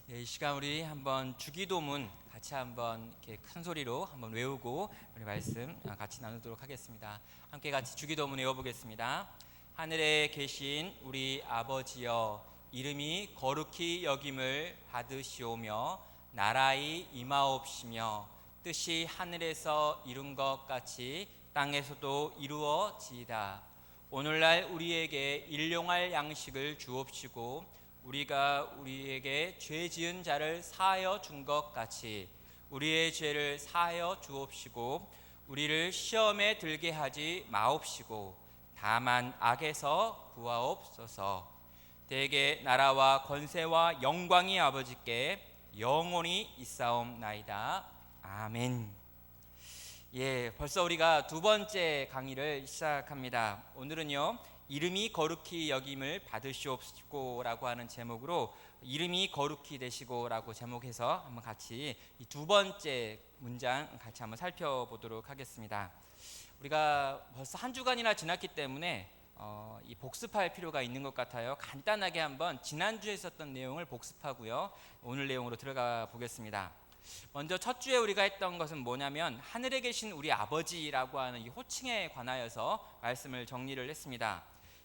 이 시간 우리 한번 주기도문 같이 한번 이렇게 큰 소리로 한번 외우고 우리 말씀 같이 나누도록 하겠습니다. 함께 같이 주기도문 외워보겠습니다. 하늘에 계신 우리 아버지여, 이름이 거룩히 여김을 받으시오며 나라의 임하옵시며 뜻이 하늘에서 이룬 것 같이 땅에서도 이루어지이다. 오늘날 우리에게 일용할 양식을 주옵시고 우리가 우리에게 죄 지은 자를 사하여 준 것 같이 우리의 죄를 사하여 주옵시고 우리를 시험에 들게 하지 마옵시고 다만 악에서 구하옵소서. 대개 나라와 권세와 영광이 아버지께 영원히 있사옵나이다. 아멘. 벌써 우리가 두 번째 강의를 시작합니다. 오늘은요, 이름이 거룩히 여김을 받으시옵시고 라고 하는 제목으로 이름이 거룩히 되시고 라고 제목해서 한번 같이 이 두 번째 문장 같이 한번 살펴보도록 하겠습니다. 우리가 벌써 한 주간이나 지났기 때문에 이 복습할 필요가 있는 것 같아요. 간단하게 한번 지난주에 있었던 내용을 복습하고요, 오늘 내용으로 들어가 보겠습니다. 먼저 첫 주에 우리가 했던 것은 뭐냐면 하늘에 계신 우리 아버지라고 하는 이 호칭에 관하여서 말씀을 정리를 했습니다.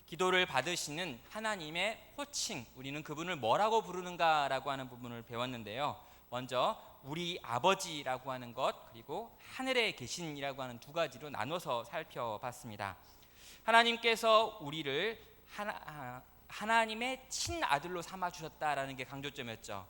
기도를 받으시는 하나님의 호칭, 우리는 그분을 뭐라고 부르는가라고 하는 부분을 배웠는데요. 먼저 우리 아버지라고 하는 것, 그리고 하늘에 계신이라고 하는 두 가지로 나눠서 살펴봤습니다. 하나님께서 우리를 하나님의 친아들로 삼아주셨다라는 게 강조점이었죠.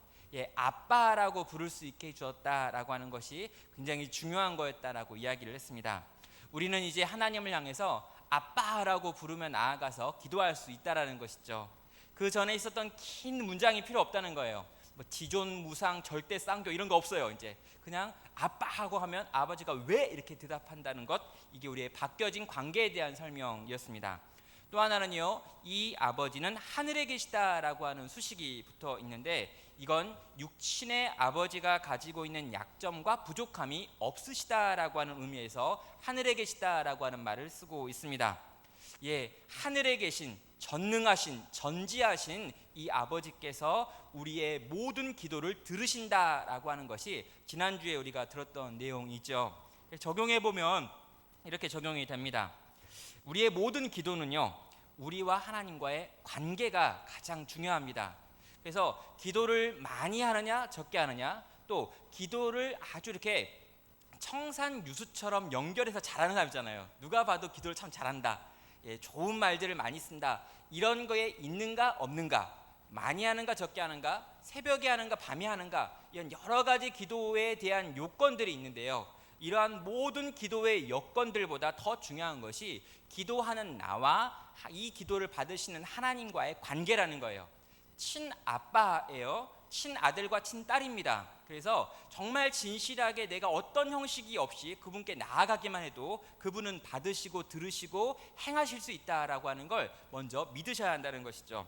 아빠라고 부를 수 있게 해주었다라고 하는 것이 굉장히 중요한 거였다라고 이야기를 했습니다. 우리는 이제 하나님을 향해서 아빠라고 부르며 나아가서 기도할 수 있다라는 것이죠. 그 전에 있었던 긴 문장이 필요 없다는 거예요. 뭐 지존무상 절대 쌍교 이런 거 없어요. 이제 그냥 아빠하고 하면 아버지가 왜 이렇게 대답한다는 것, 이게 우리의 바뀌어진 관계에 대한 설명이었습니다. 또 하나는요, 이 아버지는 하늘에 계시다라고 하는 수식이 붙어 있는데 이건 육신의 아버지가 가지고 있는 약점과 부족함이 없으시다라고 하는 의미에서 하늘에 계시다라고 하는 말을 쓰고 있습니다. 하늘에 계신 전능하신 전지하신 이 아버지께서 우리의 모든 기도를 들으신다라고 하는 것이 지난주에 우리가 들었던 내용이죠. 적용해 보면 이렇게 적용이 됩니다. 우리의 모든 기도는요, 우리와 하나님과의 관계가 가장 중요합니다. 그래서 기도를 많이 하느냐 적게 하느냐, 또 기도를 아주 이렇게 청산유수처럼 연결해서 잘하는 사람 있잖아요. 누가 봐도 기도를 참 잘한다, 좋은 말들을 많이 쓴다, 이런 거에 있는가 없는가, 많이 하는가 적게 하는가, 새벽에 하는가 밤에 하는가, 이런 여러 가지 기도에 대한 요건들이 있는데요. 이러한 모든 기도의 여건들보다 더 중요한 것이 기도하는 나와 이 기도를 받으시는 하나님과의 관계라는 거예요. 친아빠예요. 친아들과 친딸입니다. 그래서 정말 진실하게 내가 어떤 형식이 없이 그분께 나아가기만 해도 그분은 받으시고 들으시고 행하실 수 있다라고 하는 걸 먼저 믿으셔야 한다는 것이죠.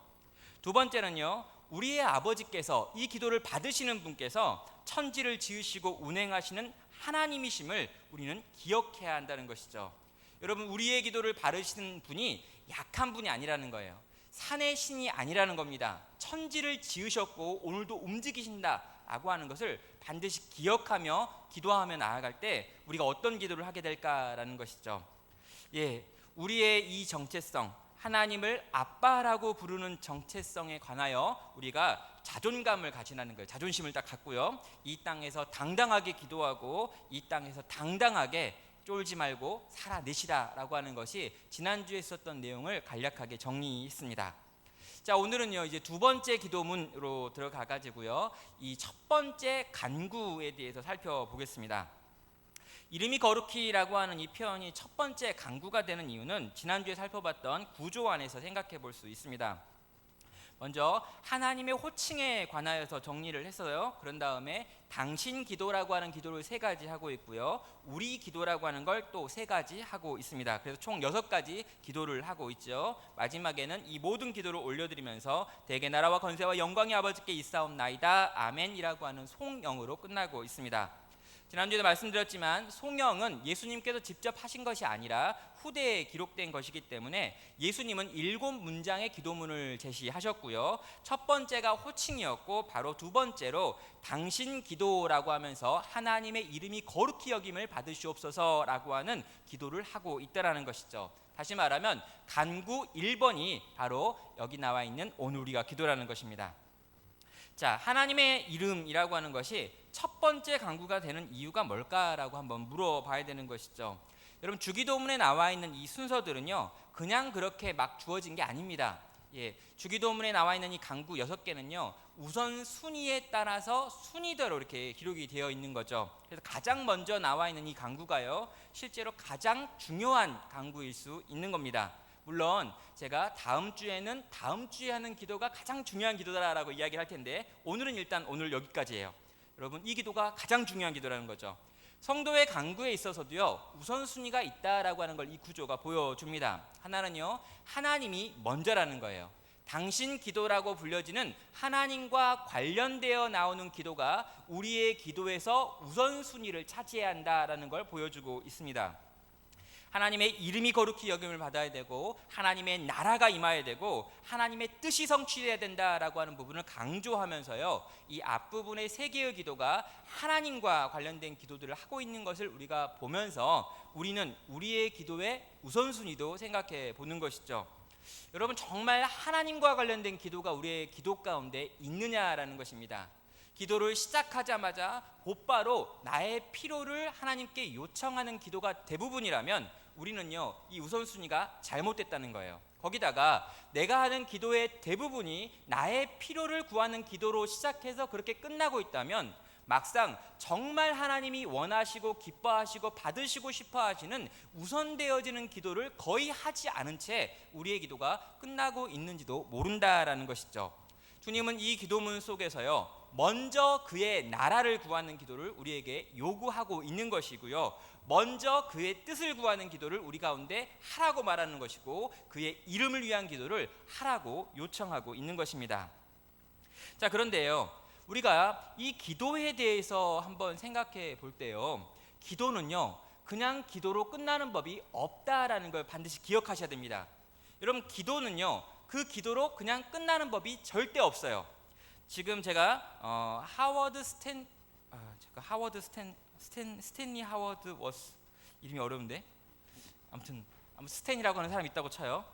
두 번째는요, 우리의 아버지께서, 이 기도를 받으시는 분께서 천지를 지으시고 운행하시는 하나님이심을 우리는 기억해야 한다는 것이죠. 여러분, 우리의 기도를 받으시는 분이 약한 분이 아니라는 거예요. 산의 신이 아니라는 겁니다. 천지를 지으셨고 오늘도 움직이신다라고 하는 것을 반드시 기억하며 기도하며 나아갈 때 우리가 어떤 기도를 하게 될까라는 것이죠. 우리의 이 정체성, 하나님을 아빠라고 부르는 정체성에 관하여 우리가 자존감을 가지라는 거예요. 자존심을 딱 갖고요, 이 땅에서 당당하게 기도하고 이 땅에서 당당하게 쫄지 말고 살아내시라라고 하는 것이 지난주에 있었던 내용을 간략하게 정리했습니다. 자, 오늘은요, 이제 두 번째 기도문으로 들어가 가지고요, 이 첫 번째 간구에 대해서 살펴보겠습니다. 이름이 거룩히라고 하는 이 표현이 첫 번째 간구가 되는 이유는 지난주에 살펴봤던 구조 안에서 생각해 볼 수 있습니다. 먼저 하나님의 호칭에 관하여서 정리를 했어요. 그런 다음에 당신 기도라고 하는 기도를 세 가지 하고 있고요, 우리 기도라고 하는 걸 또 세 가지 하고 있습니다. 그래서 총 6가지 기도를 하고 있죠. 마지막에는 이 모든 기도를 올려드리면서 대개 나라와 권세와 영광이 아버지께 있사옵나이다 아멘이라고 하는 송영으로 끝나고 있습니다. 지난주에도 말씀드렸지만 송영은 예수님께서 직접 하신 것이 아니라 후대에 기록된 것이기 때문에 예수님은 7문장의 기도문을 제시하셨고요. 첫 번째가 호칭이었고 바로 두 번째로 당신 기도라고 하면서 하나님의 이름이 거룩히 여김을 받으시옵소서라고 하는 기도를 하고 있다라는 것이죠. 다시 말하면 간구 1번이 바로 여기 나와 있는 오늘 우리가 기도라는 것입니다. 자, 하나님의 이름이라고 하는 것이 첫 번째 간구가 되는 이유가 뭘까라고 한번 물어봐야 되는 것이죠. 여러분, 주기도문에 나와 있는 이 순서들은요, 그냥 그렇게 막 주어진 게 아닙니다. 주기도문에 나와 있는 이 간구 6개는요, 우선 순위에 따라서 순위대로 이렇게 기록이 되어 있는 거죠. 그래서 가장 먼저 나와 있는 이 간구가요, 실제로 가장 중요한 간구일 수 있는 겁니다. 물론 제가 다음 주에는 다음 주에 하는 기도가 가장 중요한 기도다라고 이야기할 텐데, 오늘은 일단 오늘 여기까지예요. 여러분, 이 기도가 가장 중요한 기도라는 거죠. 성도의 간구에 있어서도요, 우선순위가 있다라고 하는 걸 이 구조가 보여줍니다. 하나는요, 하나님이 먼저라는 거예요. 당신 기도라고 불려지는 하나님과 관련되어 나오는 기도가 우리의 기도에서 우선순위를 차지해야 한다라는 걸 보여주고 있습니다. 하나님의 이름이 거룩히 여김을 받아야 되고, 하나님의 나라가 임해야 되고, 하나님의 뜻이 성취돼야 된다라고 하는 부분을 강조하면서요, 이 앞부분의 3개의 기도가 하나님과 관련된 기도들을 하고 있는 것을 우리가 보면서 우리는 우리의 기도의 우선순위도 생각해 보는 것이죠. 여러분, 정말 하나님과 관련된 기도가 우리의 기도 가운데 있느냐라는 것입니다. 기도를 시작하자마자 곧바로 나의 필요를 하나님께 요청하는 기도가 대부분이라면 우리는요, 이 우선순위가 잘못됐다는 거예요. 거기다가 내가 하는 기도의 대부분이 나의 필요를 구하는 기도로 시작해서 그렇게 끝나고 있다면 막상 정말 하나님이 원하시고 기뻐하시고 받으시고 싶어 하시는 우선되어지는 기도를 거의 하지 않은 채 우리의 기도가 끝나고 있는지도 모른다라는 것이죠. 주님은 이 기도문 속에서요, 먼저 그의 나라를 구하는 기도를 우리에게 요구하고 있는 것이고요, 먼저 그의 뜻을 구하는 기도를 우리 가운데 하라고 말하는 것이고, 그의 이름을 위한 기도를 하라고 요청하고 있는 것입니다. 자, 그런데요, 우리가 이 기도에 대해서 한번 생각해 볼 때요, 기도는요, 그냥 기도로 끝나는 법이 없다라는 걸 반드시 기억하셔야 됩니다. 여러분, 기도는요, 그 기도로 그냥 끝나는 법이 절대 없어요. 지금 제가 스탠리 하워드 워스, 이름이 어려운데 아무튼 스탠이라고 하는 사람이 있다고 쳐요.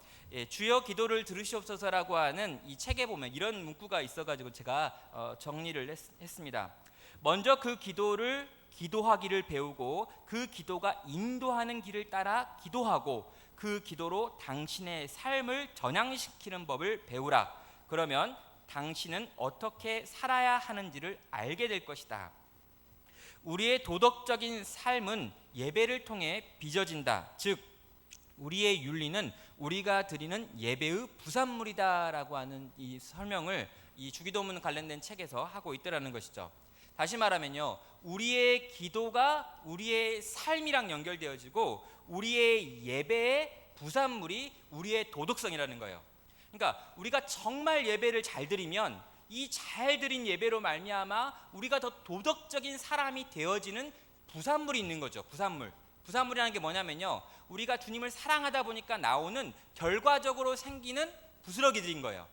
주여 기도를 들으시옵소서라고 하는 이 책에 보면 이런 문구가 있어가지고 제가 정리를 했습니다. 먼저 그 기도를 기도하기를 배우고, 그 기도가 인도하는 길을 따라 기도하고, 그 기도로 당신의 삶을 전향시키는 법을 배우라. 그러면 당신은 어떻게 살아야 하는지를 알게 될 것이다. 우리의 도덕적인 삶은 예배를 통해 빚어진다. 즉, 우리의 윤리는 우리가 드리는 예배의 부산물이다라고 하는 이 설명을 이 주기도문 관련된 책에서 하고 있더라는 것이죠. 다시 말하면요, 우리의 기도가 우리의 삶이랑 연결되어지고, 우리의 예배의 부산물이 우리의 도덕성이라는 거예요. 그러니까 우리가 정말 예배를 잘 드리면 이 잘 드린 예배로 말미암아 우리가 더 도덕적인 사람이 되어지는 부산물이 있는 거죠. 부산물이라는 게 뭐냐면요, 우리가 주님을 사랑하다 보니까 나오는 결과적으로 생기는 부스러기들인 거예요.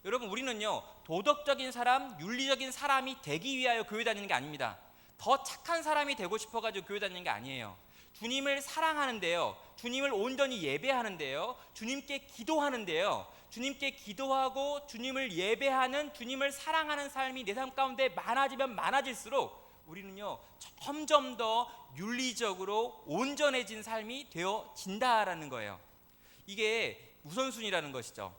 여러분, 우리는요, 도덕적인 사람, 윤리적인 사람이 되기 위하여 교회 다니는 게 아닙니다. 더 착한 사람이 되고 싶어가지고 교회 다니는 게 아니에요. 주님을 사랑하는데요, 주님을 온전히 예배하는데요, 주님께 기도하는데요, 주님께 기도하고 주님을 예배하는, 주님을 사랑하는 삶이 내 삶 가운데 많아지면 많아질수록 우리는요, 점점 더 윤리적으로 온전해진 삶이 되어진다라는 거예요. 이게 우선순위라는 것이죠.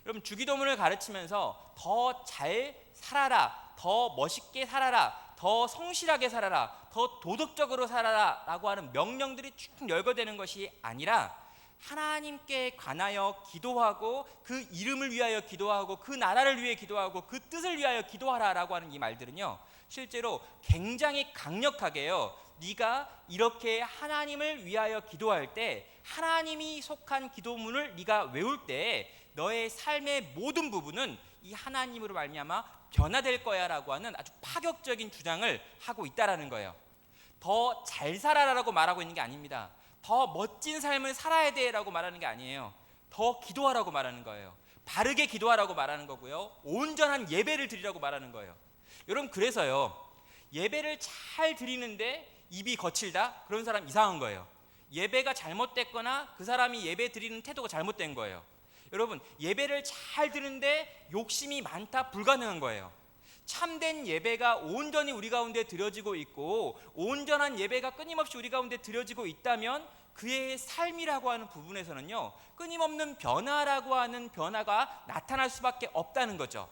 여러분, 주기도문을 가르치면서 더 잘 살아라, 더 멋있게 살아라, 더 성실하게 살아라, 더 도덕적으로 살아라 라고 하는 명령들이 쭉 열거되는 것이 아니라, 하나님께 관하여 기도하고, 그 이름을 위하여 기도하고, 그 나라를 위해 기도하고, 그 뜻을 위하여 기도하라라고 하는 이 말들은요, 실제로 굉장히 강력하게요, 네가 이렇게 하나님을 위하여 기도할 때, 하나님이 속한 기도문을 네가 외울 때 너의 삶의 모든 부분은 이 하나님으로 말미암아 변화될 거야라고 하는 아주 파격적인 주장을 하고 있다라는 거예요. 더 잘 살아라라고 말하고 있는 게 아닙니다. 더 멋진 삶을 살아야 돼라고 말하는 게 아니에요. 더 기도하라고 말하는 거예요. 바르게 기도하라고 말하는 거고요. 온전한 예배를 드리라고 말하는 거예요. 여러분, 그래서요, 예배를 잘 드리는데 입이 거칠다? 그런 사람 이상한 거예요. 예배가 잘못됐거나 그 사람이 예배 드리는 태도가 잘못된 거예요. 여러분, 예배를 잘 드리는데 욕심이 많다? 불가능한 거예요. 참된 예배가 온전히 우리 가운데 드려지고 있고 온전한 예배가 끊임없이 우리 가운데 드려지고 있다면 그의 삶이라고 하는 부분에서는요, 끊임없는 변화라고 하는 변화가 나타날 수밖에 없다는 거죠.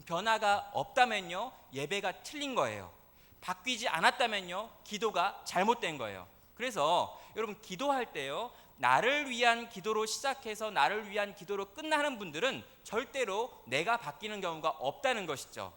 변화가 없다면요, 예배가 틀린 거예요. 바뀌지 않았다면요, 기도가 잘못된 거예요. 그래서 여러분, 기도할 때요, 나를 위한 기도로 시작해서 나를 위한 기도로 끝나는 분들은 절대로 내가 바뀌는 경우가 없다는 것이죠.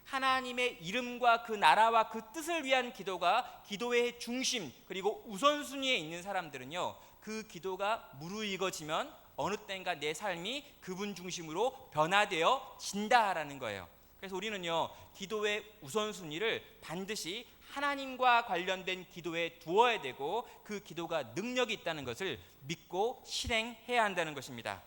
하나님의 이름과 그 나라와 그 뜻을 위한 기도가 기도의 중심 그리고 우선순위에 있는 사람들은요, 그 기도가 무르익어지면 어느 때인가 내 삶이 그분 중심으로 변화되어 진다라는 거예요. 그래서 우리는요, 기도의 우선순위를 반드시 하나님과 관련된 기도에 두어야 되고 그 기도가 능력이 있다는 것을 믿고 실행해야 한다는 것입니다.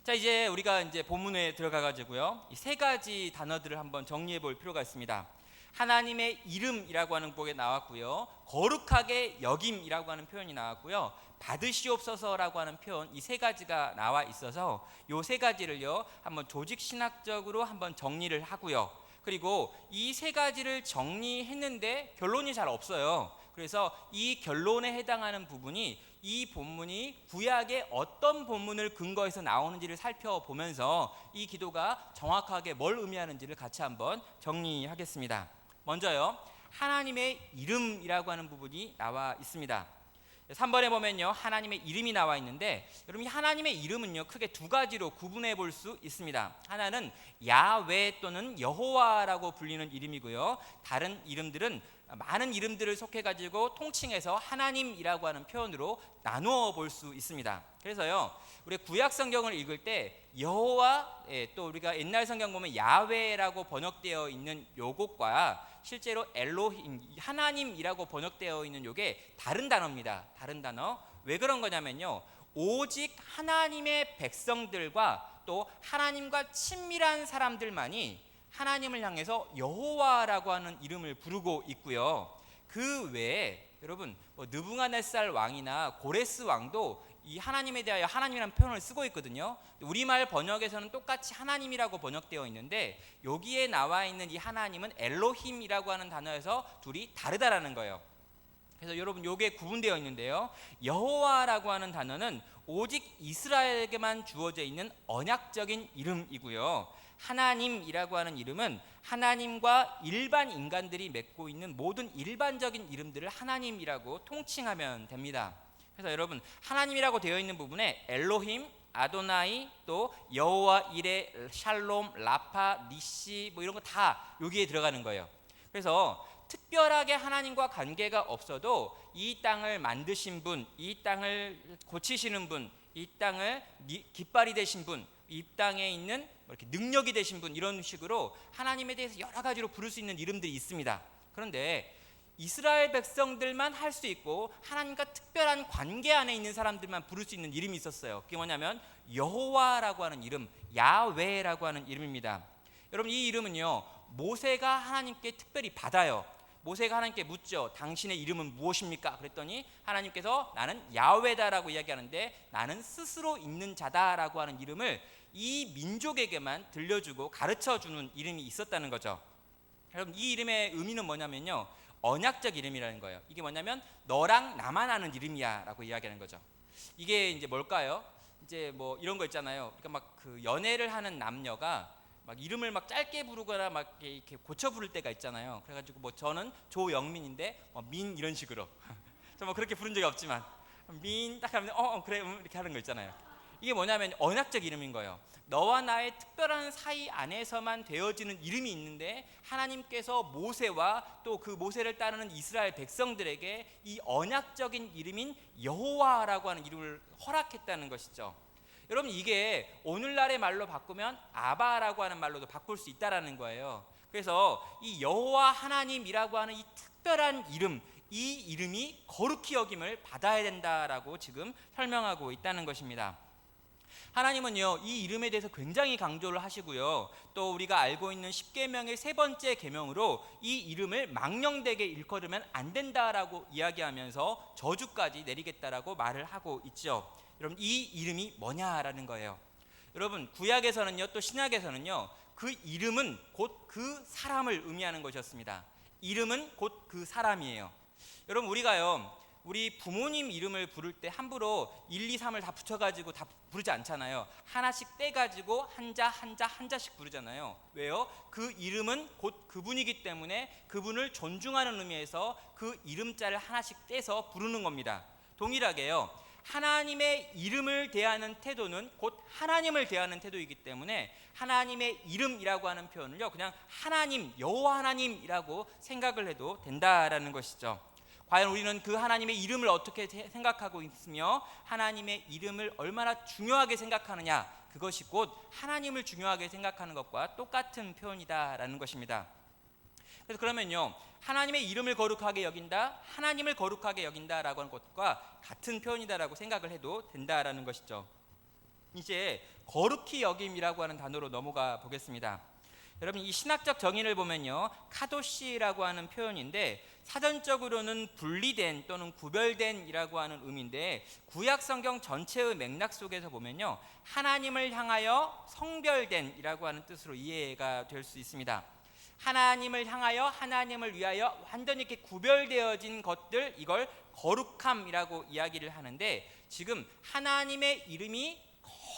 자, 이제 우리가 이제 본문에 들어가 가지고요, 이 세 가지 단어들을 한번 정리해 볼 필요가 있습니다. 하나님의 이름이라고 하는 복에 나왔고요, 거룩하게 여김이라고 하는 표현이 나왔고요, 받으시옵소서라고 하는 표현, 이 세 가지가 나와 있어서 이 세 가지를요 한번 조직 신학적으로 한번 정리를 하고요, 그리고 이 세 가지를 정리했는데 결론이 잘 없어요. 그래서 이 결론에 해당하는 부분이 이 본문이 구약의 어떤 본문을 근거해서 나오는지를 살펴보면서 이 기도가 정확하게 뭘 의미하는지를 같이 한번 정리하겠습니다. 먼저요, 하나님의 이름이라고 하는 부분이 나와 있습니다. 3번에 보면요, 하나님의 이름이 나와 있는데, 여러분, 이 하나님의 이름은요 크게 두 가지로 구분해 볼 수 있습니다. 하나는 야훼 또는 여호와라고 불리는 이름이고요, 다른 이름들은 많은 이름들을 속해 가지고 통칭해서 하나님이라고 하는 표현으로 나누어 볼 수 있습니다. 그래서요, 우리 구약 성경을 읽을 때 여호와, 또 우리가 옛날 성경 보면 야훼라고 번역되어 있는 요것과 실제로 엘로힘, 하나님이라고 번역되어 있는 요게 다른 단어입니다. 다른 단어. 왜 그런 거냐면요, 오직 하나님의 백성들과 또 하나님과 친밀한 사람들만이 하나님을 향해서 여호와라고 하는 이름을 부르고 있고요, 그 외에 여러분, 느부갓네살 왕이나 고레스 왕도 이 하나님에 대하여 하나님이라는 표현을 쓰고 있거든요. 우리말 번역에서는 똑같이 하나님이라고 번역되어 있는데 여기에 나와 있는 이 하나님은 엘로힘이라고 하는 단어에서 둘이 다르다라는 거예요. 그래서 여러분, 요게 구분되어 있는데요, 여호와라고 하는 단어는 오직 이스라엘에게만 주어져 있는 언약적인 이름이고요, 하나님이라고 하는 이름은 하나님과 일반 인간들이 맺고 있는 모든 일반적인 이름들을 하나님이라고 통칭하면 됩니다. 그래서 여러분, 하나님이라고 되어 있는 부분에 엘로힘, 아도나이, 또 여호와 이레, 샬롬, 라파, 니시 뭐 이런 거 다 여기에 들어가는 거예요. 그래서 특별하게 하나님과 관계가 없어도 이 땅을 만드신 분, 이 땅을 고치시는 분, 이 땅을 깃발이 되신 분, 이 땅에 있는 이렇게 능력이 되신 분, 이런 식으로 하나님에 대해서 여러 가지로 부를 수 있는 이름들이 있습니다. 그런데 이스라엘 백성들만 할 수 있고 하나님과 특별한 관계 안에 있는 사람들만 부를 수 있는 이름이 있었어요. 그게 뭐냐면 여호와라고 하는 이름, 야훼라고 하는 이름입니다. 여러분, 이 이름은요, 모세가 하나님께 특별히 받아요. 모세가 하나님께 묻죠. 당신의 이름은 무엇입니까? 그랬더니 하나님께서 나는 야훼다라고 이야기하는데, 나는 스스로 있는 자다라고 하는 이름을 이 민족에게만 들려주고 가르쳐주는 이름이 있었다는 거죠. 여러분, 이 이름의 의미는 뭐냐면요, 언약적 이름이라는 거예요. 이게 뭐냐면 너랑 나만 아는 이름이야 라고 이야기하는 거죠. 이게 이제 뭘까요? 이제 뭐 이런 거 있잖아요. 그러니까 막 그 연애를 하는 남녀가 막 이름을 막 짧게 부르거나 막 이렇게 고쳐 부를 때가 있잖아요. 그래가지고 뭐 저는 조영민인데 민 이런 식으로 저 뭐 그렇게 부른 적이 없지만 민 딱 하면 그래 이렇게 하는 거 있잖아요. 이게 뭐냐면 언약적 이름인 거예요. 너와 나의 특별한 사이 안에서만 되어지는 이름이 있는데 하나님께서 모세와 또 그 모세를 따르는 이스라엘 백성들에게 이 언약적인 이름인 여호와라고 하는 이름을 허락했다는 것이죠. 여러분, 이게 오늘날의 말로 바꾸면 아바라고 하는 말로도 바꿀 수 있다라는 거예요. 그래서 이 여호와 하나님이라고 하는 이 특별한 이름, 이 이름이 거룩히 여김을 받아야 된다라고 지금 설명하고 있다는 것입니다. 하나님은요, 이 이름에 대해서 굉장히 강조를 하시고요, 또 우리가 알고 있는 십계명의 세 번째 계명으로 이 이름을 망령되게 일컬으면 안 된다라고 이야기하면서 저주까지 내리겠다라고 말을 하고 있죠. 여러분, 이 이름이 뭐냐라는 거예요. 여러분, 구약에서는요, 또 신약에서는요, 그 이름은 곧 그 사람을 의미하는 것이었습니다. 이름은 곧 그 사람이에요. 여러분, 우리 부모님 이름을 부를 때 함부로 1, 2, 3을 다 붙여가지고 다 부르지 않잖아요. 하나씩 떼가지고 한자씩 부르잖아요. 왜요? 그 이름은 곧 그분이기 때문에 그분을 존중하는 의미에서 그 이름자를 하나씩 떼서 부르는 겁니다. 동일하게요, 하나님의 이름을 대하는 태도는 곧 하나님을 대하는 태도이기 때문에 하나님의 이름이라고 하는 표현을요, 그냥 하나님, 여호와 하나님이라고 생각을 해도 된다라는 것이죠. 과연 우리는 그 하나님의 이름을 어떻게 생각하고 있으며 하나님의 이름을 얼마나 중요하게 생각하느냐, 그것이 곧 하나님을 중요하게 생각하는 것과 똑같은 표현이다라는 것입니다. 그래서 그러면요, 하나님의 이름을 거룩하게 여긴다, 하나님을 거룩하게 여긴다라고 하는 것과 같은 표현이다라고 생각을 해도 된다라는 것이죠. 이제 거룩히 여김이라고 하는 단어로 넘어가 보겠습니다. 여러분, 이 신학적 정의를 보면요, 카도시라고 하는 표현인데 사전적으로는 분리된 또는 구별된이라고 하는 의미인데, 구약 성경 전체의 맥락 속에서 보면요, 하나님을 향하여 성별된이라고 하는 뜻으로 이해가 될 수 있습니다. 하나님을 향하여, 하나님을 위하여 완전히 이렇게 구별되어진 것들, 이걸 거룩함이라고 이야기를 하는데, 지금 하나님의 이름이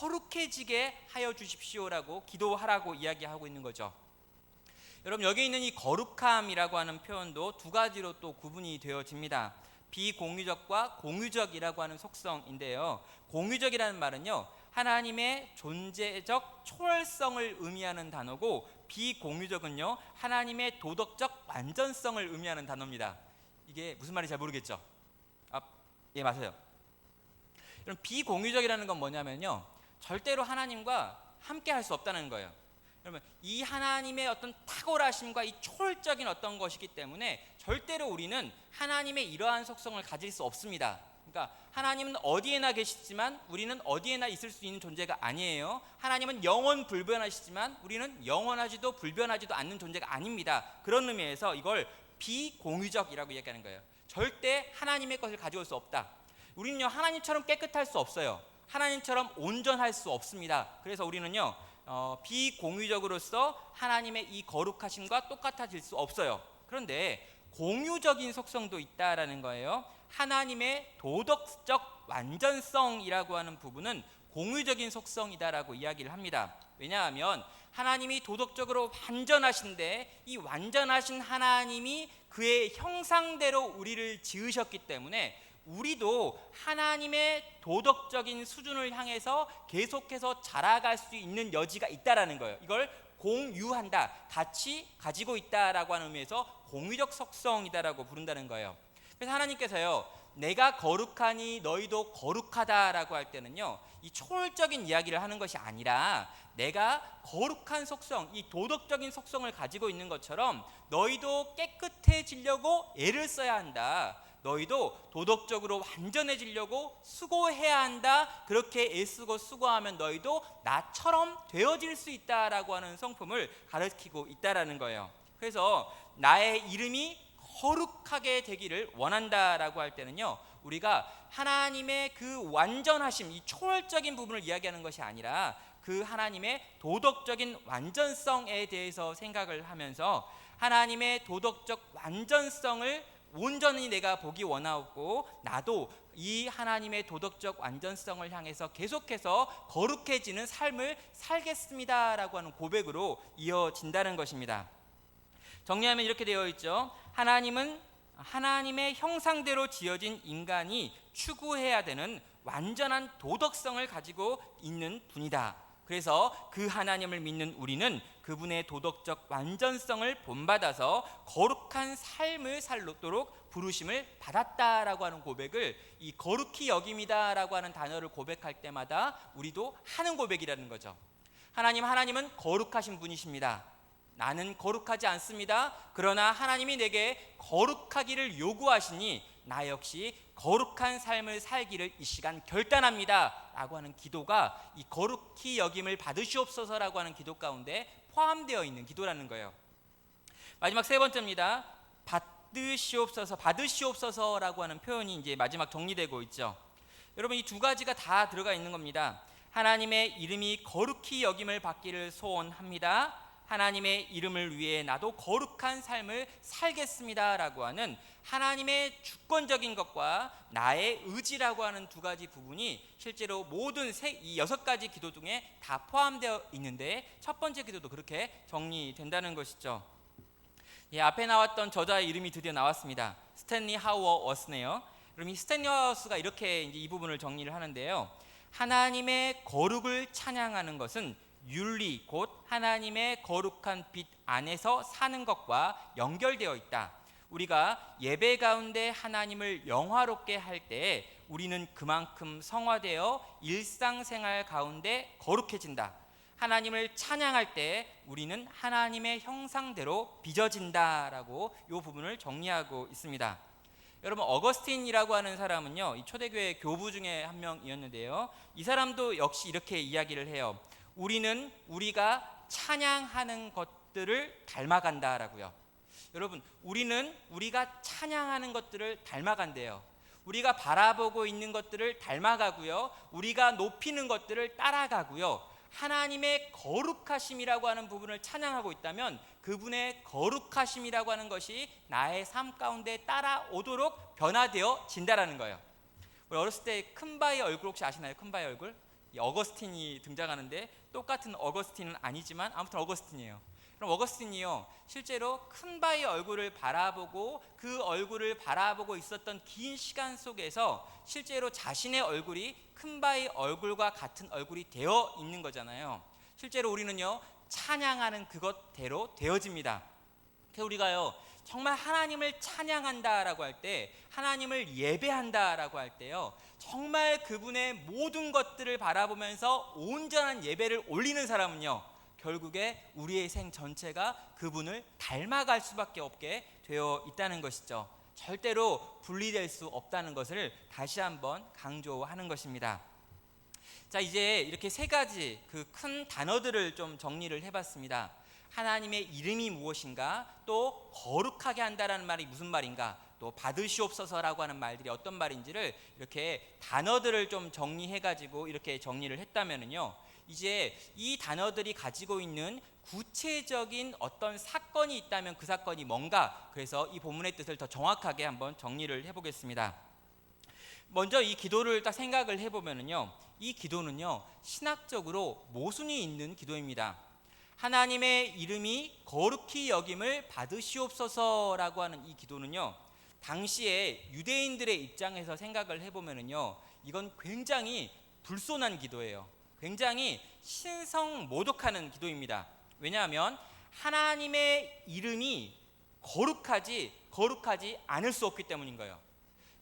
거룩해지게 하여 주십시오라고 기도하라고 이야기하고 있는 거죠. 여러분, 여기 있는 이 거룩함이라고 하는 표현도 두 가지로 또 구분이 되어집니다. 비공유적과 공유적이라고 하는 속성인데요, 공유적이라는 말은요, 하나님의 존재적 초월성을 의미하는 단어고, 비공유적은요, 하나님의 도덕적 완전성을 의미하는 단어입니다. 이게 무슨 말인지 잘 모르겠죠? 예, 맞아요. 여러분, 비공유적이라는 건 뭐냐면요, 절대로 하나님과 함께 할 수 없다는 거예요. 여러분, 이 하나님의 어떤 탁월하심과 이 초월적인 어떤 것이기 때문에 절대로 우리는 하나님의 이러한 속성을 가질 수 없습니다. 그러니까 하나님은 어디에나 계시지만 우리는 어디에나 있을 수 있는 존재가 아니에요. 하나님은 영원 불변하시지만 우리는 영원하지도 불변하지도 않는 존재가 아닙니다. 그런 의미에서 이걸 비공유적이라고 얘기하는 거예요. 절대 하나님의 것을 가져올 수 없다. 우리는요, 하나님처럼 깨끗할 수 없어요. 하나님처럼 온전할 수 없습니다. 그래서 우리는요, 비공유적으로서 하나님의 이 거룩하심과 똑같아질 수 없어요. 그런데 공유적인 속성도 있다라는 거예요. 하나님의 도덕적 완전성이라고 하는 부분은 공유적인 속성이다라고 이야기를 합니다. 왜냐하면 하나님이 도덕적으로 완전하신데 이 완전하신 하나님이 그의 형상대로 우리를 지으셨기 때문에 우리도 하나님의 도덕적인 수준을 향해서 계속해서 자라갈 수 있는 여지가 있다라는 거예요. 이걸 공유한다, 같이 가지고 있다라고 하는 의미에서 공유적 속성이다라고 부른다는 거예요. 그래서 하나님께서요, 내가 거룩하니 너희도 거룩하다라고 할 때는요, 이 초월적인 이야기를 하는 것이 아니라 내가 거룩한 속성, 이 도덕적인 속성을 가지고 있는 것처럼 너희도 깨끗해지려고 애를 써야 한다. 너희도 도덕적으로 완전해지려고 수고해야 한다. 그렇게 애쓰고 수고하면 너희도 나처럼 되어질 수 있다라고 하는 성품을 가르치고 있다라는 거예요. 그래서 나의 이름이 거룩하게 되기를 원한다라고 할 때는요, 우리가 하나님의 그 완전하심, 이 초월적인 부분을 이야기하는 것이 아니라 그 하나님의 도덕적인 완전성에 대해서 생각을 하면서 하나님의 도덕적 완전성을 온전히 내가 보기 원하고, 나도 이 하나님의 도덕적 완전성을 향해서 계속해서 거룩해지는 삶을 살겠습니다라고 하는 고백으로 이어진다는 것입니다. 정리하면 이렇게 되어 있죠. 하나님은 하나님의 형상대로 지어진 인간이 추구해야 되는 완전한 도덕성을 가지고 있는 분이다. 그래서 그 하나님을 믿는 우리는 그분의 도덕적 완전성을 본받아서 거룩한 삶을 살도록 부르심을 받았다라고 하는 고백을, 이 거룩히 여김이다라고 하는 단어를 고백할 때마다 우리도 하는 고백이라는 거죠. 하나님은 거룩하신 분이십니다. 나는 거룩하지 않습니다. 그러나 하나님이 내게 거룩하기를 요구하시니 나 역시 거룩한 삶을 살기를 이 시간 결단합니다 라고 하는 기도가 이 거룩히 여김을 받으시옵소서라고 하는 기도 가운데 포함되어 있는 기도라는 거예요. 마지막 세 번째입니다. 받으시옵소서라고 하는 표현이 이제 마지막 정리되고 있죠. 여러분, 이 두 가지가 다 들어가 있는 겁니다. 하나님의 이름이 거룩히 여김을 받기를 소원합니다. 하나님의 이름을 위해 나도 거룩한 삶을 살겠습니다 라고 하는 하나님의 주권적인 것과 나의 의지라고 하는 두 가지 부분이 실제로 모든 이 6가지 기도 중에 다 포함되어 있는데, 첫 번째 기도도 그렇게 정리된다는 것이죠. 앞에 나왔던 저자의 이름이 드디어 나왔습니다. 스탠리 하우어스네요. 그럼 이 스탠리 하우어스가 이렇게 이제 이 부분을 정리를 하는데요. 하나님의 거룩을 찬양하는 것은 윤리, 곧 하나님의 거룩한 빛 안에서 사는 것과 연결되어 있다. 우리가 예배 가운데 하나님을 영화롭게 할 때에 우리는 그만큼 성화되어 일상생활 가운데 거룩해진다. 하나님을 찬양할 때 우리는 하나님의 형상대로 빚어진다라고 이 부분을 정리하고 있습니다. 여러분, 어거스틴이라고 하는 사람은요, 이 초대교회 교부 중에 한 명이었는데요, 이 사람도 역시 이렇게 이야기를 해요. 우리는 우리가 찬양하는 것들을 닮아간다라고요. 여러분, 우리는 우리가 찬양하는 것들을 닮아간대요. 우리가 바라보고 있는 것들을 닮아가고요, 우리가 높이는 것들을 따라가고요, 하나님의 거룩하심이라고 하는 부분을 찬양하고 있다면 그분의 거룩하심이라고 하는 것이 나의 삶 가운데 따라오도록 변화되어 진다라는 거예요. 우리 어렸을 때 큰바의 얼굴 혹시 아시나요? 큰바의 얼굴? 이 어거스틴이 등장하는데 똑같은 어거스틴은 아니지만 아무튼 어거스틴이에요. 그럼 어거스틴이요, 실제로 큰바의 얼굴을 바라보고 그 얼굴을 바라보고 있었던 긴 시간 속에서 실제로 자신의 얼굴이 큰바의 얼굴과 같은 얼굴이 되어 있는 거잖아요. 실제로 우리는요, 찬양하는 그것대로 되어집니다. 그래서 우리가요, 정말 하나님을 찬양한다라고 할 때, 하나님을 예배한다라고 할 때요, 정말 그분의 모든 것들을 바라보면서 온전한 예배를 올리는 사람은요, 결국에 우리의 생 전체가 그분을 닮아갈 수밖에 없게 되어 있다는 것이죠. 절대로 분리될 수 없다는 것을 다시 한번 강조하는 것입니다. 자, 이제 이렇게 세 가지 그 큰 단어들을 좀 정리를 해봤습니다. 하나님의 이름이 무엇인가, 또 거룩하게 한다라는 말이 무슨 말인가, 또 받으시옵소서라고 하는 말들이 어떤 말인지를 이렇게 단어들을 좀 정리해가지고 이렇게 정리를 했다면은요, 이제 이 단어들이 가지고 있는 구체적인 어떤 사건이 있다면 그 사건이 뭔가, 그래서 이 본문의 뜻을 더 정확하게 한번 정리를 해보겠습니다. 먼저 이 기도를 딱 생각을 해보면은요, 이 기도는요, 신학적으로 모순이 있는 기도입니다. 하나님의 이름이 거룩히 여김을 받으시옵소서라고 하는 이 기도는요, 당시에 유대인들의 입장에서 생각을 해보면은요, 이건 굉장히 불손한 기도예요. 굉장히 신성모독하는 기도입니다. 왜냐하면 하나님의 이름이 거룩하지 않을 수 없기 때문인 거예요.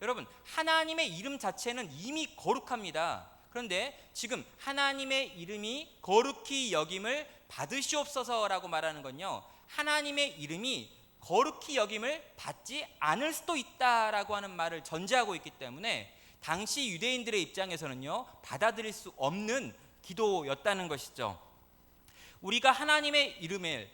여러분, 하나님의 이름 자체는 이미 거룩합니다. 그런데 지금 하나님의 이름이 거룩히 여김을 받으시옵소서라고 말하는 건요, 하나님의 이름이 거룩히 여김을 받지 않을 수도 있다라고 하는 말을 전제하고 있기 때문에 당시 유대인들의 입장에서는요, 받아들일 수 없는 기도였다는 것이죠. 우리가 하나님의 이름을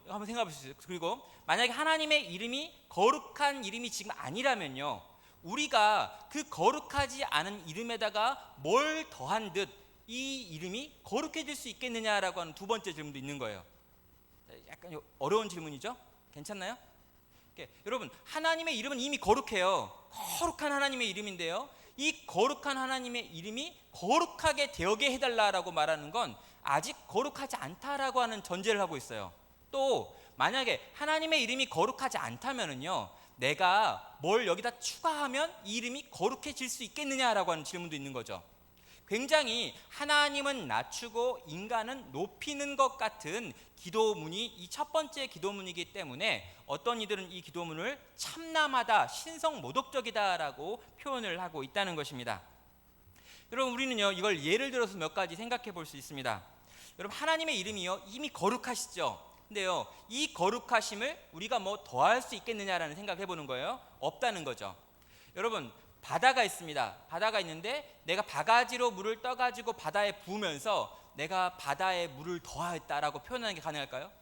한번 생각해 보세요. 그리고 만약에 하나님의 이름이 거룩한 이름이 지금 아니라면요, 우리가 그 거룩하지 않은 이름에다가 뭘 더한 듯 이 이름이 거룩해질 수 있겠느냐라고 하는 두 번째 질문도 있는 거예요. 약간 어려운 질문이죠? 괜찮나요? 여러분, 하나님의 이름은 이미 거룩해요. 거룩한 하나님의 이름인데요, 이 거룩한 하나님의 이름이 거룩하게 되게 해달라고 말하는 건 아직 거룩하지 않다라고 하는 전제를 하고 있어요. 또 만약에 하나님의 이름이 거룩하지 않다면은요, 내가 뭘 여기다 추가하면 이 이름이 거룩해질 수 있겠느냐라고 하는 질문도 있는 거죠. 굉장히 하나님은 낮추고 인간은 높이는 것 같은 기도문이 이 첫 번째 기도문이기 때문에 어떤 이들은 이 기도문을 참남하다, 신성모독적이다라고 표현을 하고 있다는 것입니다. 여러분, 우리는요, 이걸 예를 들어서 몇 가지 생각해 볼 수 있습니다. 여러분, 하나님의 이름이요, 이미 거룩하시죠. 근데요, 이 거룩하심을 우리가 뭐 더할 수 있겠느냐라는 생각을 해보는 거예요. 없다는 거죠. 여러분, 바다가 있습니다. 바다가 있는데 내가 바가지로 물을 떠가지고 바다에 부으면서 내가 바다에 물을 더했다라고 표현하는 게 가능할까요?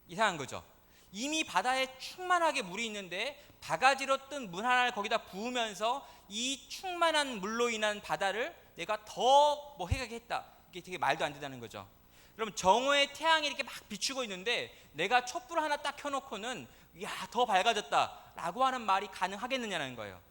이상한 거죠. 이미 바다에 충만하게 물이 있는데 바가지로 뜬 물 하나를 거기다 부으면서 이 충만한 물로 인한 바다를 내가 더 뭐 해가게 했다. 이게 되게 말도 안 된다는 거죠. 그럼 정오에 태양이 이렇게 막 비추고 있는데 내가 촛불 하나 딱 켜놓고는 야, 더 밝아졌다라고 하는 말이 가능하겠느냐는 거예요.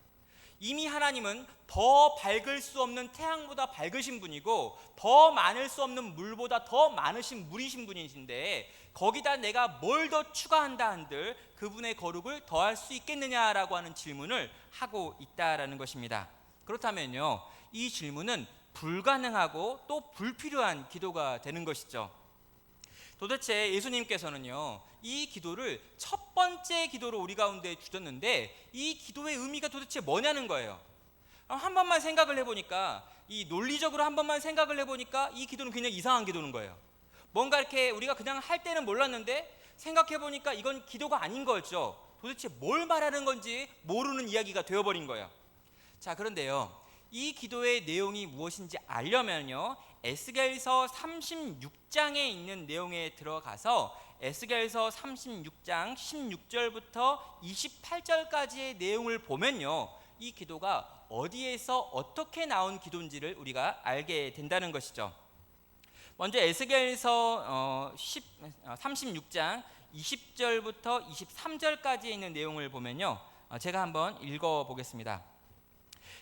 이미 하나님은 더 밝을 수 없는 태양보다 밝으신 분이고 더 많을 수 없는 물보다 더 많으신 물이신 분이신데 거기다 내가 뭘 더 추가한다 한들 그분의 거룩을 더할 수 있겠느냐라고 하는 질문을 하고 있다라는 것입니다. 그렇다면요, 이 질문은 불가능하고 또 불필요한 기도가 되는 것이죠. 도대체 예수님께서는요, 이 기도를 첫 번째 기도로 우리 가운데 주셨는데 이 기도의 의미가 도대체 뭐냐는 거예요. 한 번만 생각을 해보니까, 이 논리적으로 한 번만 생각을 해보니까 이 기도는 굉장히 이상한 기도는 거예요. 뭔가 이렇게 우리가 그냥 할 때는 몰랐는데 생각해보니까 이건 기도가 아닌 거죠. 도대체 뭘 말하는 건지 모르는 이야기가 되어버린 거예요. 자, 그런데요, 이 기도의 내용이 무엇인지 알려면요, 에스겔서 36장에 있는 내용에 들어가서 에스겔서 36장 16절부터 28절까지의 내용을 보면요, 이 기도가 어디에서 어떻게 나온 기도인지를 우리가 알게 된다는 것이죠. 먼저 에스겔서 36장 20절부터 23절까지에 있는 내용을 보면요, 제가 한번 읽어보겠습니다.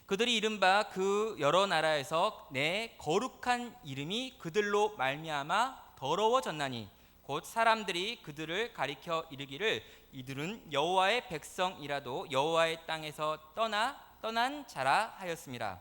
그들이 이른바 그 여러 나라에서 내 거룩한 이름이 그들로 말미암아 더러워졌나니 곧 사람들이 그들을 가리켜 이르기를 이들은 여호와의 백성이라도 여호와의 땅에서 떠난 자라 하였습니다.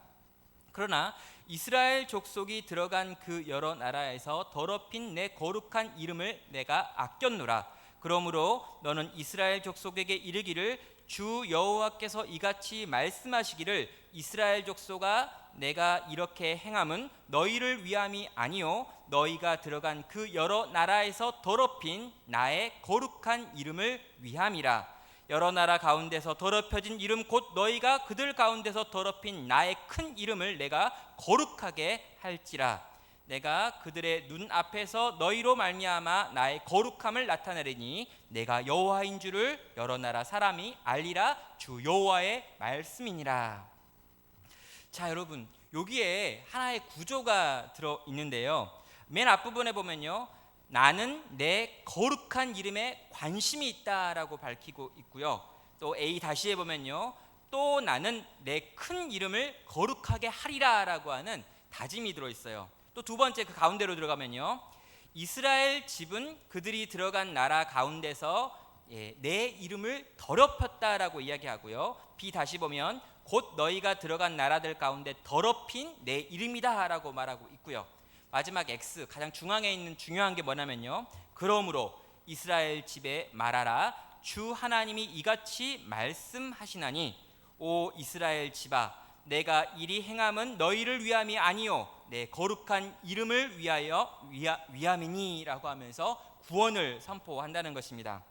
그러나 이스라엘 족속이 들어간 그 여러 나라에서 더럽힌 내 거룩한 이름을 내가 아꼈노라. 그러므로 너는 이스라엘 족속에게 이르기를 주 여호와께서 이같이 말씀하시기를 이스라엘 족속아, 내가 이렇게 행함은 너희를 위함이 아니요 너희가 들어간 그 여러 나라에서 더럽힌 나의 거룩한 이름을 위함이라. 여러 나라 가운데서 더럽혀진 이름 곧 너희가 그들 가운데서 더럽힌 나의 큰 이름을 내가 거룩하게 할지라. 내가 그들의 눈 앞에서 너희로 말미암아 나의 거룩함을 나타내리니 내가 여호와인 줄을 여러 나라 사람이 알리라. 주 여호와의 말씀이니라. 자, 여러분, 여기에 하나의 구조가 들어 있는데요, 맨 앞부분에 보면요, 나는 내 거룩한 이름에 관심이 있다라고 밝히고 있고요, 또 A-에 보면요, 또 나는 내 큰 이름을 거룩하게 하리라라고 하는 다짐이 들어 있어요. 또 두 번째 그 가운데로 들어가면요, 이스라엘 집은 그들이 들어간 나라 가운데서 내 이름을 더럽혔다라고 이야기하고요, B 보면 곧 너희가 들어간 나라들 가운데 더럽힌 내 이름이다 라고 말하고 있고요, 마지막 X 가장 중앙에 있는 중요한 게 뭐냐면요, 그러므로 이스라엘 집에 말하라. 주 하나님이 이같이 말씀하시나니 오 이스라엘 집아, 내가 이리 행함은 너희를 위함이 아니요 내 거룩한 이름을 위함이니 라고 하면서 구원을 선포한다는 것입니다.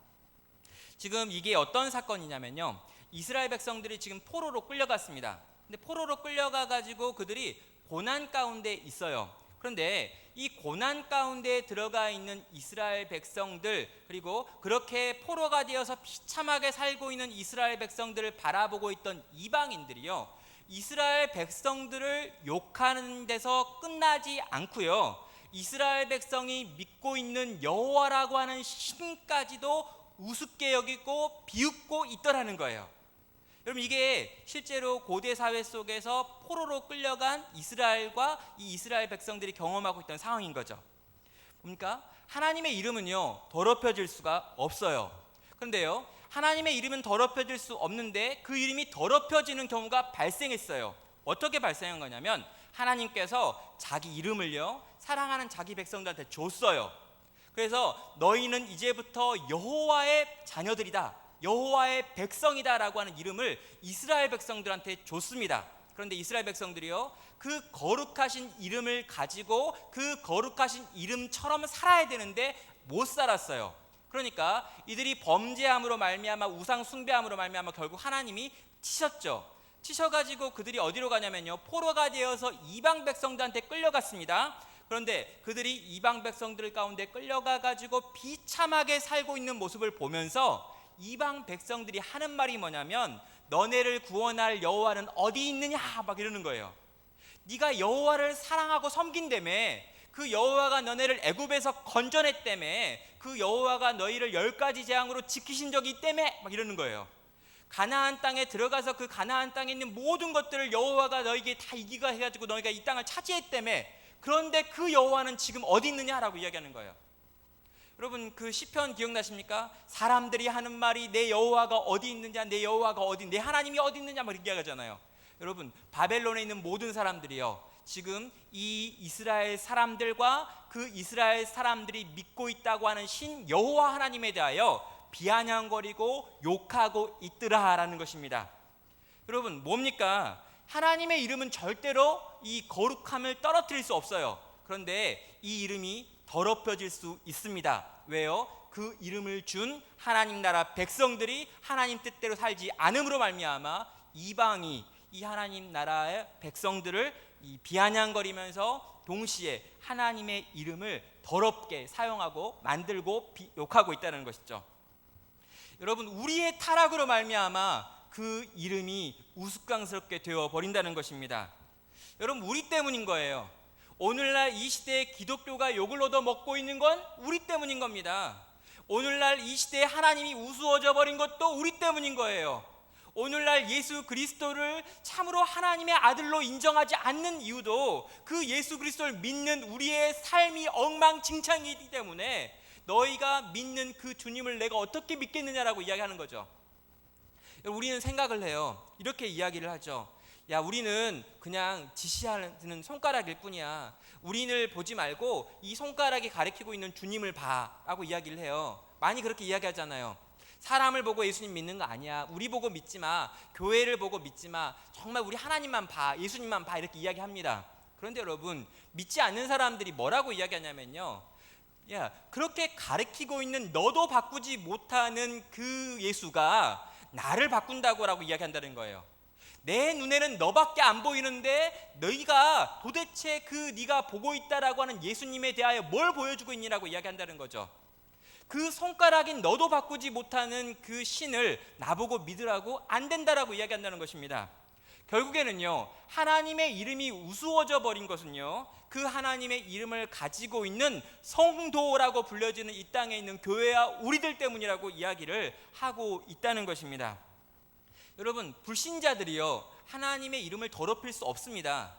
지금 이게 어떤 사건이냐면요, 이스라엘 백성들이 지금 포로로 끌려갔습니다. 근데 포로로 끌려가 가지고 그들이 고난 가운데 있어요. 그런데 이 고난 가운데 들어가 있는 이스라엘 백성들, 그리고 그렇게 포로가 되어서 비참하게 살고 있는 이스라엘 백성들을 바라보고 있던 이방인들이요, 이스라엘 백성들을 욕하는 데서 끝나지 않고요, 이스라엘 백성이 믿고 있는 여호와라고 하는 신까지도 우습게 여기고 비웃고 있더라는 거예요. 여러분, 이게 실제로 고대 사회 속에서 포로로 끌려간 이스라엘과 이 이스라엘 백성들이 경험하고 있던 상황인 거죠. 그러니까 하나님의 이름은요, 더럽혀질 수가 없어요. 그런데요, 하나님의 이름은 더럽혀질 수 없는데 그 이름이 더럽혀지는 경우가 발생했어요. 어떻게 발생한 거냐면 하나님께서 자기 이름을요, 사랑하는 자기 백성들한테 줬어요. 그래서 너희는 이제부터 여호와의 자녀들이다, 여호와의 백성이다라고 하는 이름을 이스라엘 백성들한테 줬습니다. 그런데 이스라엘 백성들이요, 그 거룩하신 이름을 가지고 그 거룩하신 이름처럼 살아야 되는데 못 살았어요. 그러니까 이들이 범죄함으로 말미암아 우상 숭배함으로 말미암아 결국 하나님이 치셨죠. 치셔가지고 그들이 어디로 가냐면요, 포로가 되어서 이방 백성들한테 끌려갔습니다. 그런데 그들이 이방 백성들 가운데 끌려가가지고 비참하게 살고 있는 모습을 보면서 이방 백성들이 하는 말이 뭐냐면, 너네를 구원할 여호와는 어디 있느냐 막 이러는 거예요. 네가 여호와를 사랑하고 섬긴다며, 그 여호와가 너네를 애굽에서 건져냈다며, 그 여호와가 너희를 10가지 재앙으로 지키신 적이 있다며 막 이러는 거예요. 가나안 땅에 들어가서 그 가나안 땅에 있는 모든 것들을 여호와가 너에게 다 이기가 해가지고 너희가 이 땅을 차지했다며, 그런데 그 여호와는 지금 어디 있느냐라고 이야기하는 거예요. 여러분, 그 시편 기억나십니까? 사람들이 하는 말이 내 여호와가 어디 있느냐, 내 여호와가 어디, 내 하나님이 어디 있느냐 막 이렇게 이야기하잖아요. 여러분, 바벨론에 있는 모든 사람들이요, 지금 이 이스라엘 사람들과 그 이스라엘 사람들이 믿고 있다고 하는 신 여호와 하나님에 대하여 비아냥거리고 욕하고 있더라라는 것입니다. 여러분, 뭡니까? 하나님의 이름은 절대로 이 거룩함을 떨어뜨릴 수 없어요. 그런데 이 이름이 더럽혀질 수 있습니다. 왜요? 그 이름을 준 하나님 나라 백성들이 하나님 뜻대로 살지 않음으로 말미암아 이방이 이 하나님 나라의 백성들을 이 비아냥거리면서 동시에 하나님의 이름을 더럽게 사용하고 만들고 욕하고 있다는 것이죠. 여러분, 우리의 타락으로 말미암아 그 이름이 우스꽝스럽게 되어 버린다는 것입니다. 여러분, 우리 때문인 거예요. 오늘날 이 시대에 기독교가 욕을 얻어 먹고 있는 건 우리 때문인 겁니다. 오늘날 이 시대에 하나님이 우스워져 버린 것도 우리 때문인 거예요. 오늘날 예수 그리스도를 참으로 하나님의 아들로 인정하지 않는 이유도 그 예수 그리스도를 믿는 우리의 삶이 엉망진창이기 때문에, 너희가 믿는 그 주님을 내가 어떻게 믿겠느냐라고 이야기하는 거죠. 우리는 생각을 해요. 이렇게 이야기를 하죠. 야, 우리는 그냥 지시하는 손가락일 뿐이야. 우리를 보지 말고 이 손가락이 가리키고 있는 주님을 봐 라고 이야기를 해요. 많이 그렇게 이야기하잖아요. 사람을 보고 예수님 믿는 거 아니야. 우리 보고 믿지 마. 교회를 보고 믿지 마. 정말 우리 하나님만 봐. 예수님만 봐. 이렇게 이야기합니다. 그런데 여러분, 믿지 않는 사람들이 뭐라고 이야기하냐면요, 야, 그렇게 가르치고 있는 너도 바꾸지 못하는 그 예수가 나를 바꾼다고 이야기한다는 거예요. 내 눈에는 너밖에 안 보이는데 너희가 도대체 그 네가 보고 있다라고 하는 예수님에 대하여 뭘 보여주고 있니라고 이야기한다는 거죠. 그 손가락인 너도 바꾸지 못하는 그 신을 나보고 믿으라고 안 된다라고 이야기한다는 것입니다. 결국에는요, 하나님의 이름이 우스워져 버린 것은요, 그 하나님의 이름을 가지고 있는 성도라고 불려지는 이 땅에 있는 교회와 우리들 때문이라고 이야기를 하고 있다는 것입니다. 여러분, 불신자들이요, 하나님의 이름을 더럽힐 수 없습니다.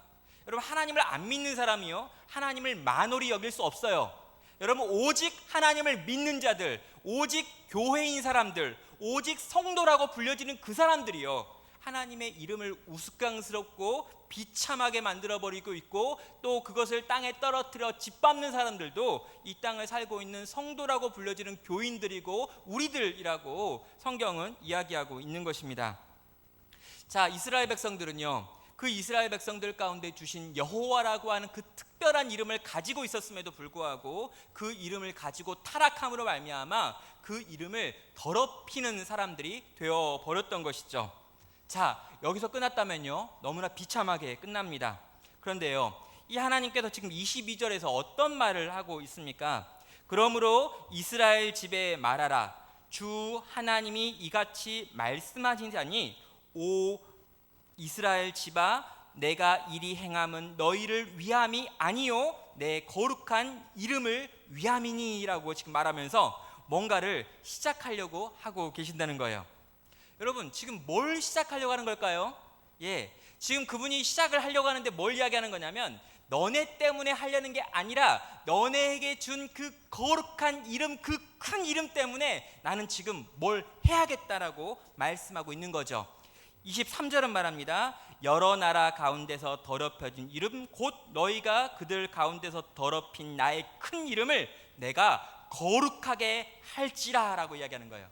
여러분, 하나님을 안 믿는 사람이요, 하나님을 만홀히 여길 수 없어요. 여러분, 오직 하나님을 믿는 자들, 오직 교회인 사람들, 오직 성도라고 불려지는 그 사람들이요, 하나님의 이름을 우스꽝스럽고 비참하게 만들어버리고 있고, 또 그것을 땅에 떨어뜨려 짓밟는 사람들도 이 땅을 살고 있는 성도라고 불려지는 교인들이고 우리들이라고 성경은 이야기하고 있는 것입니다. 자, 이스라엘 백성들은요, 그 이스라엘 백성들 가운데 주신 여호와라고 하는 그 특별한 이름을 가지고 있었음에도 불구하고 그 이름을 가지고 타락함으로 말미암아 그 이름을 더럽히는 사람들이 되어 버렸던 것이죠. 자, 여기서 끝났다면요, 너무나 비참하게 끝납니다. 그런데요, 이 하나님께서 지금 22절에서 어떤 말을 하고 있습니까? 그러므로 이스라엘 집에 말하라. 주 하나님이 이같이 말씀하시자니, 오 이스라엘 집아, 내가 이리 행함은 너희를 위함이 아니요 내 거룩한 이름을 위함이니라고 지금 말하면서 뭔가를 시작하려고 하고 계신다는 거예요. 여러분, 지금 뭘 시작하려고 하는 걸까요? 지금 그분이 시작을 하려고 하는데 뭘 이야기하는 거냐면, 너네 때문에 하려는 게 아니라 너네에게 준 그 거룩한 이름, 그 큰 이름 때문에 나는 지금 뭘 해야겠다라고 말씀하고 있는 거죠. 23절은 말합니다. 여러 나라 가운데서 더럽혀진 이름 곧 너희가 그들 가운데서 더럽힌 나의 큰 이름을 내가 거룩하게 할지라 라고 이야기하는 거예요.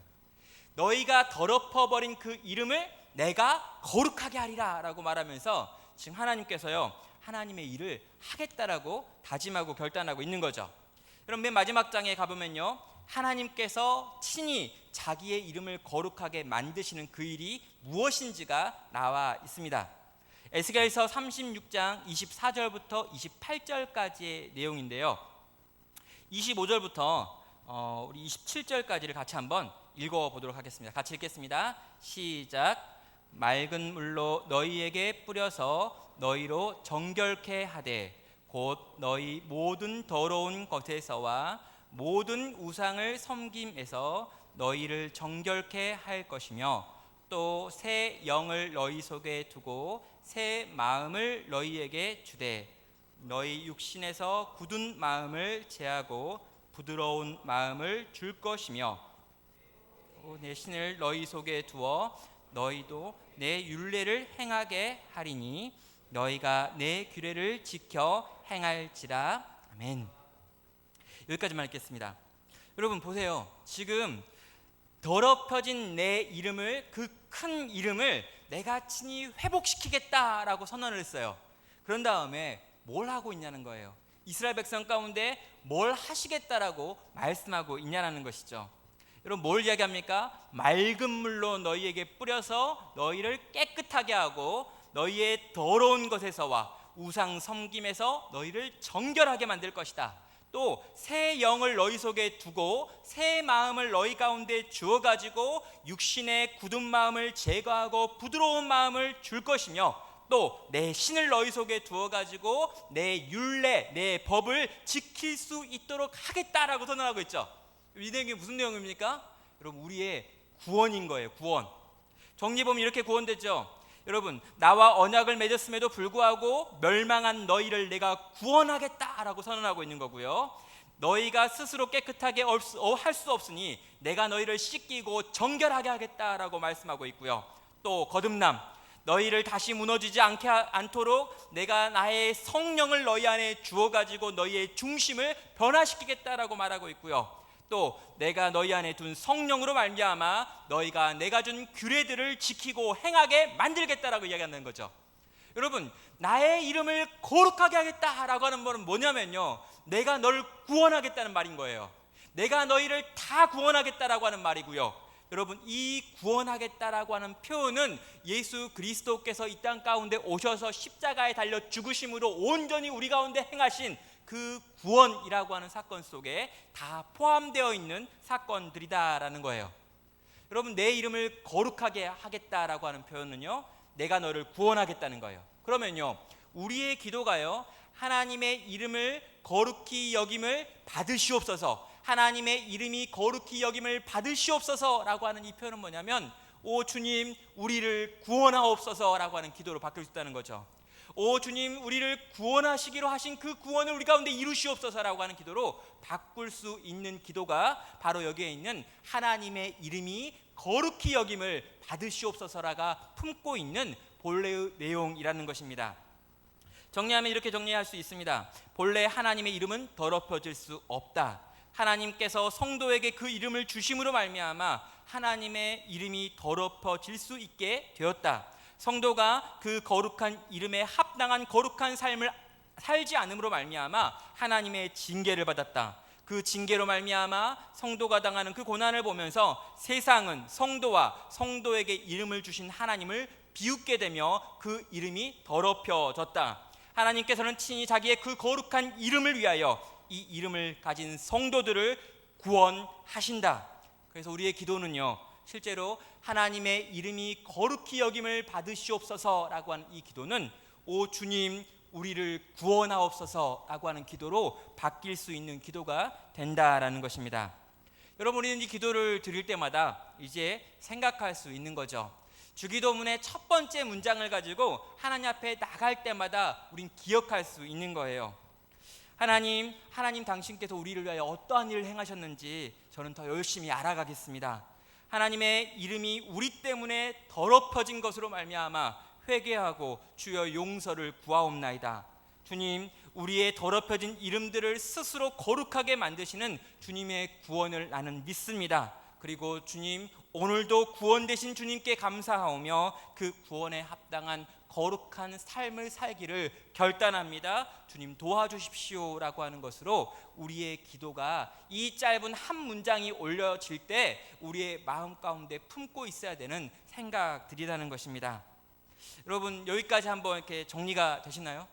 너희가 더럽혀버린 그 이름을 내가 거룩하게 하리라 라고 말하면서 지금 하나님께서요, 하나님의 일을 하겠다라고 다짐하고 결단하고 있는 거죠. 그럼 맨 마지막 장에 가보면요, 하나님께서 친히 자기의 이름을 거룩하게 만드시는 그 일이 무엇인지가 나와 있습니다. 에스겔서 36장 24절부터 28절까지의 내용인데요, 25절부터 우리 27절까지를 같이 한번 읽어보도록 하겠습니다. 같이 읽겠습니다. 시작. 맑은 물로 너희에게 뿌려서 너희로 정결케 하되 곧 너희 모든 더러운 것에서와 모든 우상을 섬김에서 너희를 정결케 할 것이며 또 새 영을 너희 속에 두고 새 마음을 너희에게 주되 너희 육신에서 굳은 마음을 제하고 부드러운 마음을 줄 것이며 내 신을 너희 속에 두어 너희도 내 율례를 행하게 하리니 너희가 내 규례를 지켜 행할지라. 아멘. 여기까지만 읽겠습니다. 여러분 보세요. 지금 더럽혀진 내 이름을, 그 큰 이름을 내가 친히 회복시키겠다라고 선언을 했어요. 그런 다음에 뭘 하고 있냐는 거예요. 이스라엘 백성 가운데 뭘 하시겠다라고 말씀하고 있냐는 것이죠. 여러분 뭘 이야기합니까? 맑은 물로 너희에게 뿌려서 너희를 깨끗하게 하고 너희의 더러운 것에서와 우상 섬김에서 너희를 정결하게 만들 것이다. 또 새 영을 너희 속에 두고 새 마음을 너희 가운데 주어가지고 육신의 굳은 마음을 제거하고 부드러운 마음을 줄 것이며 또 내 신을 너희 속에 두어가지고 내 율례, 내 법을 지킬 수 있도록 하겠다라고 선언하고 있죠. 이 내용이 무슨 내용입니까? 여러분 우리의 구원인 거예요. 구원. 정리해 보면 이렇게 구원됐죠. 여러분 나와 언약을 맺었음에도 불구하고 멸망한 너희를 내가 구원하겠다라고 선언하고 있는 거고요. 너희가 스스로 깨끗하게 할 수 없으니 내가 너희를 씻기고 정결하게 하겠다라고 말씀하고 있고요. 또 거듭남, 너희를 다시 무너지지 않도록 내가 나의 성령을 너희 안에 주어가지고 너희의 중심을 변화시키겠다라고 말하고 있고요. 또 내가 너희 안에 둔 성령으로 말미암아 너희가 내가 준 규례들을 지키고 행하게 만들겠다라고 이야기하는 거죠. 여러분 나의 이름을 거룩하게 하겠다라고 하는 말은 뭐냐면요, 내가 너를 구원하겠다는 말인 거예요. 내가 너희를 다 구원하겠다라고 하는 말이고요. 여러분 이 구원하겠다라고 하는 표현은 예수 그리스도께서 이 땅 가운데 오셔서 십자가에 달려 죽으심으로 온전히 우리 가운데 행하신 그 구원이라고 하는 사건 속에 다 포함되어 있는 사건들이다라는 거예요. 여러분 내 이름을 거룩하게 하겠다라고 하는 표현은요, 내가 너를 구원하겠다는 거예요. 그러면요 우리의 기도가요, 하나님의 이름을 거룩히 여김을 받으시옵소서, 하나님의 이름이 거룩히 여김을 받으시옵소서라고 하는 이 표현은 뭐냐면 오 주님 우리를 구원하옵소서라고 하는 기도로 바뀔 수 있다는 거죠. 오 주님 우리를 구원하시기로 하신 그 구원을 우리 가운데 이루시옵소서라고 하는 기도로 바꿀 수 있는 기도가 바로 여기에 있는 하나님의 이름이 거룩히 여김을 받으시옵소서라가 품고 있는 본래의 내용이라는 것입니다. 정리하면 이렇게 정리할 수 있습니다. 본래 하나님의 이름은 더럽혀질 수 없다. 하나님께서 성도에게 그 이름을 주심으로 말미암아 하나님의 이름이 더럽혀질 수 있게 되었다. 성도가 그 거룩한 이름에 합당한 거룩한 삶을 살지 않음으로 말미암아 하나님의 징계를 받았다. 그 징계로 말미암아 성도가 당하는 그 고난을 보면서 세상은 성도와 성도에게 이름을 주신 하나님을 비웃게 되며 그 이름이 더럽혀졌다. 하나님께서는 친히 자기의 그 거룩한 이름을 위하여 이 이름을 가진 성도들을 구원하신다. 그래서 우리의 기도는요, 실제로 하나님의 이름이 거룩히 여김을 받으시옵소서라고 하는 이 기도는 오 주님 우리를 구원하옵소서라고 하는 기도로 바뀔 수 있는 기도가 된다라는 것입니다. 여러분 우리는 이 기도를 드릴 때마다 이제 생각할 수 있는 거죠. 주기도문의 첫 번째 문장을 가지고 하나님 앞에 나갈 때마다 우린 기억할 수 있는 거예요. 하나님 당신께서 우리를 위하여 어떠한 일을 행하셨는지 저는 더 열심히 알아가겠습니다. 하나님의 이름이 우리 때문에 더럽혀진 것으로 말미암아 회개하고 주여 용서를 구하옵나이다. 주님 우리의 더럽혀진 이름들을 스스로 거룩하게 만드시는 주님의 구원을 나는 믿습니다. 그리고 주님 오늘도 구원 되신 주님께 감사하오며 그 구원에 합당한 거룩한 삶을 살기를 결단합니다. 주님 도와주십시오라고 하는 것으로 우리의 기도가 이 짧은 한 문장이 올려질 때 우리의 마음 가운데 품고 있어야 되는 생각들이라는 것입니다. 여러분, 여기까지 한번 이렇게 정리가 되시나요?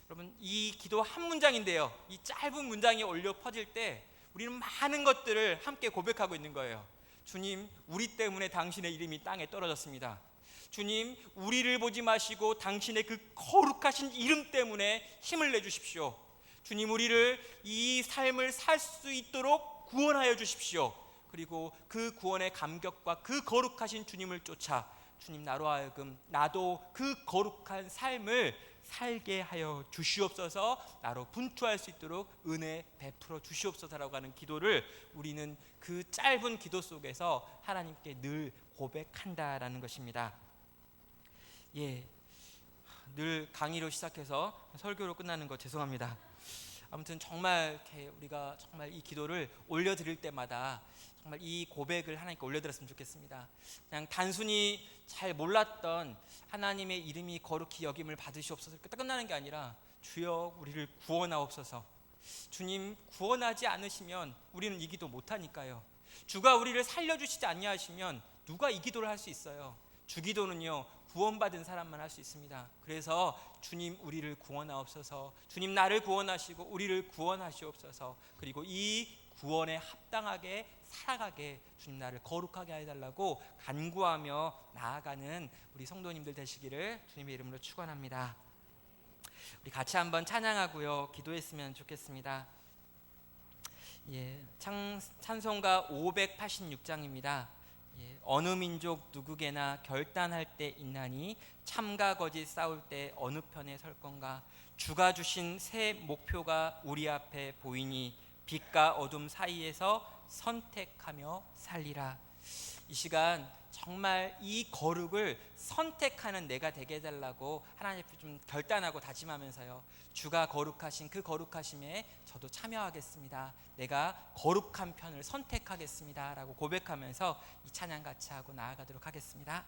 여러분, 이 기도 한 문장인데요, 이 짧은 문장이 올려 퍼질 때 우리는 많은 것들을 함께 고백하고 있는 거예요. 주님, 우리 때문에 당신의 이름이 땅에 떨어졌습니다. 주님, 우리를 보지 마시고 당신의 그 거룩하신 이름 때문에 힘을 내주십시오. 주님, 우리를 이 삶을 살 수 있도록 구원하여 주십시오. 그리고 그 구원의 감격과 그 거룩하신 주님을 쫓아 주님, 나로 하여금 나도 그 거룩한 삶을 살게 하여 주시옵소서, 나로 분투할 수 있도록 은혜 베풀어 주시옵소서라고 하는 기도를 우리는 그 짧은 기도 속에서 하나님께 늘 고백한다라는 것입니다. 늘 강의로 시작해서 설교로 끝나는 거 죄송합니다. 아무튼 정말 이렇게 우리가 정말 이 기도를 올려드릴 때마다 정말 이 고백을 하나님께 올려드렸으면 좋겠습니다. 그냥 단순히 잘 몰랐던 하나님의 이름이 거룩히 여김을 받으시옵소서 이렇게 끝나는 게 아니라 주여 우리를 구원하옵소서. 주님, 구원하지 않으시면 우리는 이 기도 못하니까요. 주가 우리를 살려주시지 아니하시면 누가 이 기도를 할 수 있어요? 주기도는요, 구원받은 사람만 할 수 있습니다. 그래서 주님, 우리를 구원하옵소서. 주님, 나를 구원하시고 우리를 구원하시옵소서. 그리고 이 구원에 합당하게 살아가게 주님, 나를 거룩하게 해달라고 간구하며 나아가는 우리 성도님들 되시기를 주님의 이름으로 축원합니다. 우리 같이 한번 찬양하고요, 기도했으면 좋겠습니다. 찬송가 586장입니다. 어느 민족 누구게나 결단할 때 있나니 참과 거짓 싸울 때 어느 편에 설 건가. 주가 주신 새 목표가 우리 앞에 보이니 빛과 어둠 사이에서 선택하며 살리라. 이 시간 정말 이 거룩을 선택하는 내가 되게 해달라고 하나님 앞에 좀 결단하고 다짐하면서요, 주가 거룩하신 그 거룩하심에 저도 참여하겠습니다. 내가 거룩한 편을 선택하겠습니다 라고 고백하면서 이 찬양 같이 하고 나아가도록 하겠습니다.